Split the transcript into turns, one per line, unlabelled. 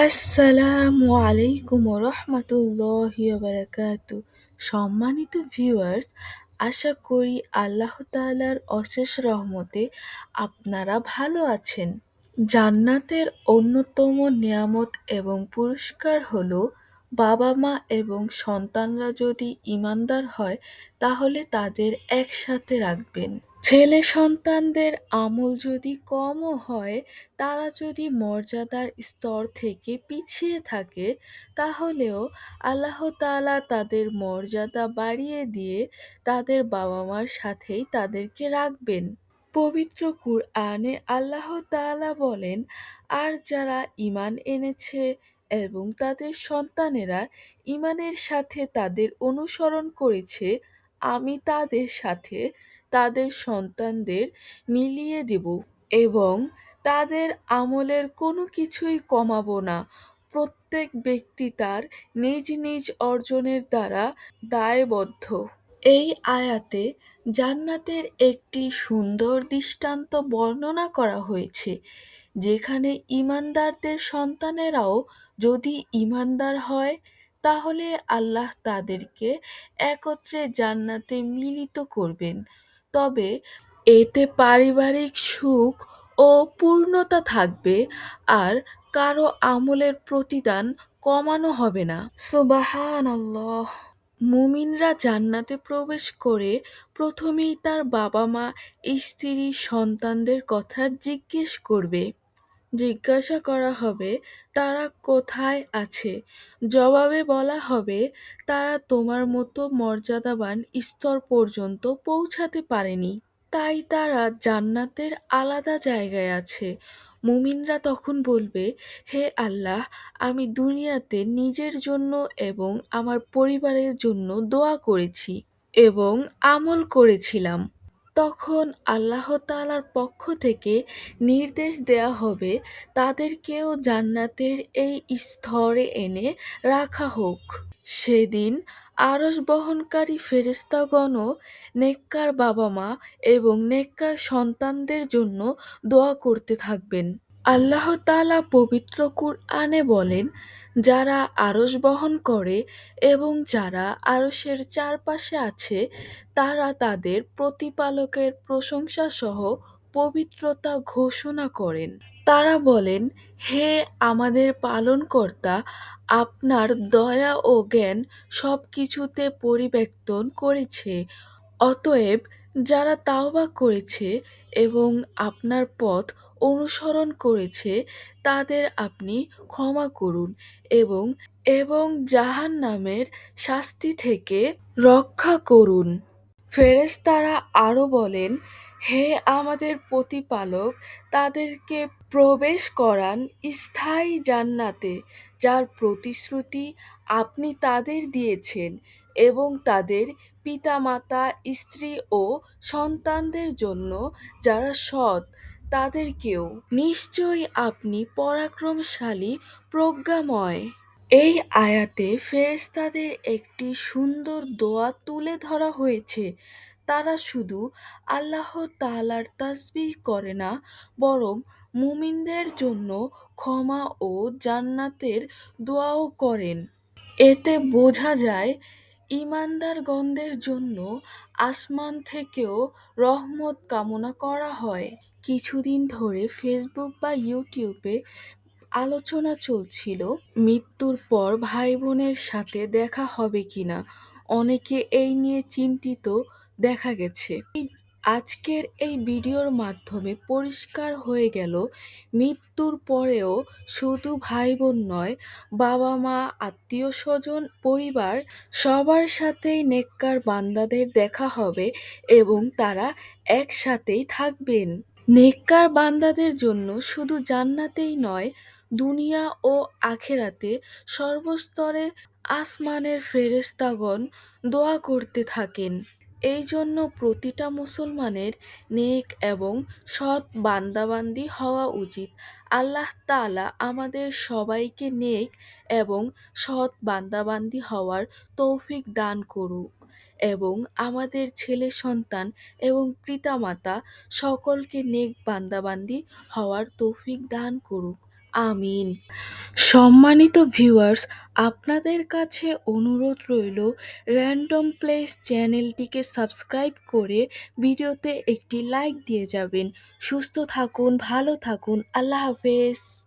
আসসালামু আলাইকুম রহমতুল্লাহি বারাকাতু। সম্মানিত ভিউয়ার্স, আশা করি আল্লাহ তাআলার অশেষ রহমতে আপনারা ভালো আছেন। জান্নাতের অন্যতম নিয়ামত এবং পুরস্কার হলো বাবা মা এবং সন্তানরা যদি ঈমানদার হয় তাহলে তাদের একসাথে রাখবেন। ছেলে সন্তানদের আমল যদি কমও হয়, তারা যদি মর্যাদার স্তর থেকে পিছিয়ে থাকে, তাহলেও আল্লাহ তাআলা তাদের মর্যাদা বাড়িয়ে দিয়ে তাদের বাবা মার সাথেই তাদেরকে রাখবেন। পবিত্র কুরআনে আল্লাহ তাআলা বলেন, আর যারা ঈমান এনেছে এবং তাদের সন্তানেরা ঈমানের সাথে তাদের অনুসরণ করেছে, আমি তাদের সাথে তাদের সন্তানদের মিলিয়ে দেব এবং তাদের আমলের কোনো কিছুই কমাবো না। প্রত্যেক ব্যক্তি তার নিজ নিজ অর্জনের দ্বারা দায়বদ্ধ। এই আয়াতে জান্নাতের একটি সুন্দর দৃষ্টান্ত বর্ণনা করা হয়েছে, যেখানে ঈমানদারদের সন্তানেরাও যদি ঈমানদার হয়, তাহলে আল্লাহ তাদেরকে একত্রে জান্নাতে মিলিত করবেন। তবে এতে পারিবারিক সুখ ও পূর্ণতা থাকবে, আর কারো আমলের প্রতিদান কমানো হবে না। সুবহানাল্লাহ। মুমিনরা জান্নাতে প্রবেশ করে প্রথমেই তার বাবা মা, স্ত্রী, সন্তানদের কথা জিজ্ঞাসা করা হবে তারা কোথায় আছে। জবাবে বলা হবে তারা তোমার মতো মর্যাদাবান স্তর পর্যন্ত পৌঁছাতে পারেনি, তাই তারা জান্নাতের আলাদা জায়গায় আছে। মুমিনরা তখন বলবে, হে আল্লাহ, আমি দুনিয়াতে নিজের জন্য এবং আমার পরিবারের জন্য দোয়া করেছি এবং আমল করেছিলাম। তখন আল্লাহ তাআলার পক্ষ থেকে নির্দেশ দেয়া হবে তাদেরকেও জান্নাতের এই স্তরে এনে রাখা হোক। সেদিন আরশ বহনকারী ফেরেশতাগণও নেককার বাবা মা এবং নেককার সন্তানদের জন্য দোয়া করতে থাকবেন। আল্লাহ তাআলা পবিত্র কুরআনে বলেন, যারা আরশ বহন করে এবং যারা আরশের চারপাশে আছে তারা তাদের প্রতিপালকের প্রশংসা সহ পবিত্রতা ঘোষণা করেন। তারা বলেন, হে আমাদের পালনকর্তা, আপনার দয়া ও জ্ঞান সবকিছুতে পরিব্যাপ্তন করেছে। অতএব যারা তাওবা করেছে এবং আপনার পথ অনুসরণ করেছে তাদের আপনি ক্ষমা করুন এবং এবং জাহান্নামের শাস্তি থেকে রক্ষা করুন। ফেরেশতারা আরো বলেন, হে আমাদের প্রতিপালক, তাদেরকে প্রবেশ করান স্থায়ী জান্নাতে, যার প্রতিশ্রুতি আপনি তাদের দিয়েছেন, এবং তাদের পিতামাতা, স্ত্রী ও সন্তানদের জন্য যারা সৎ তাদেরকেও। নিশ্চয়ই আপনি পরাক্রমশালী, প্রজ্ঞাময়। এই আয়াতে ফেরেশতাদের একটি সুন্দর দোয়া তুলে ধরা হয়েছে। তারা শুধু আল্লাহ তাআলার তাসবিহ করে না, বরং মুমিনদের জন্য ক্ষমা ও জান্নাতের দোয়াও করেন। এতে বোঝা যায় ঈমানদারগণদের জন্য আসমান থেকেও রহমত কামনা করা হয়। কিছুদিন ধরে ফেসবুক বা ইউটিউবে আলোচনা চলছিল মৃত্যুর পর ভাই বোনের সাথে দেখা হবে কিনা। অনেকে এই নিয়ে চিন্তিত দেখা গেছে। আজকের এই ভিডিওর মাধ্যমে পরিষ্কার হয়ে গেল, মৃত্যুর পরেও শুধু ভাই বোন নয়, বাবা মা, আত্মীয় স্বজন, পরিবার সবার সাথেই নেককার বান্দাদের দেখা হবে এবং তারা একসাথেই থাকবেন। নেককার বান্দাদের জন্য শুধু জান্নাতেই নয়, দুনিয়া ও আখেরাতে সর্বস্তরে আসমানের ফেরেশতাগণ দোয়া করতে থাকেন। এই জন্য প্রতিটা মুসলমানের নেক এবং সৎ বান্দাবান্দি হওয়া উচিত। আল্লাহ তাআলা আমাদের সবাইকে নেক এবং সৎ বান্দাবান্দি হওয়ার তৌফিক দান করুক এবং আমাদের ছেলে সন্তান এবং পিতামাতা সকলকে নেক বান্দাবান্দি হওয়ার তৌফিক দান করুক। আমিন। সম্মানিত ভিউয়ার্স, আপনাদের কাছে অনুরোধ রইল র্যান্ডম প্লেস চ্যানেলটিকে সাবস্ক্রাইব করে ভিডিওতে একটি লাইক দিয়ে যাবেন। সুস্থ থাকুন, ভালো থাকুন। আল্লাহ হাফেজ।